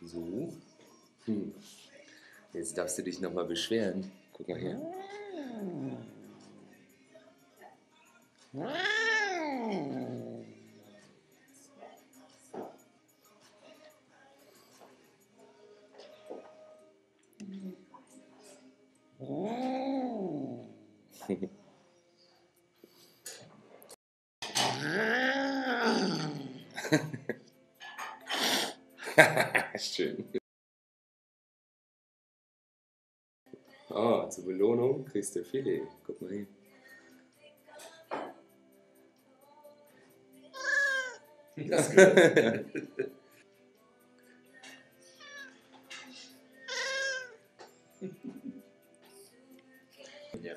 So. Jetzt darfst du dich nochmal beschweren. Guck mal her. Schön. Oh, zur Belohnung kriegst du Filet. Guck mal hier. Das gehört. Ja.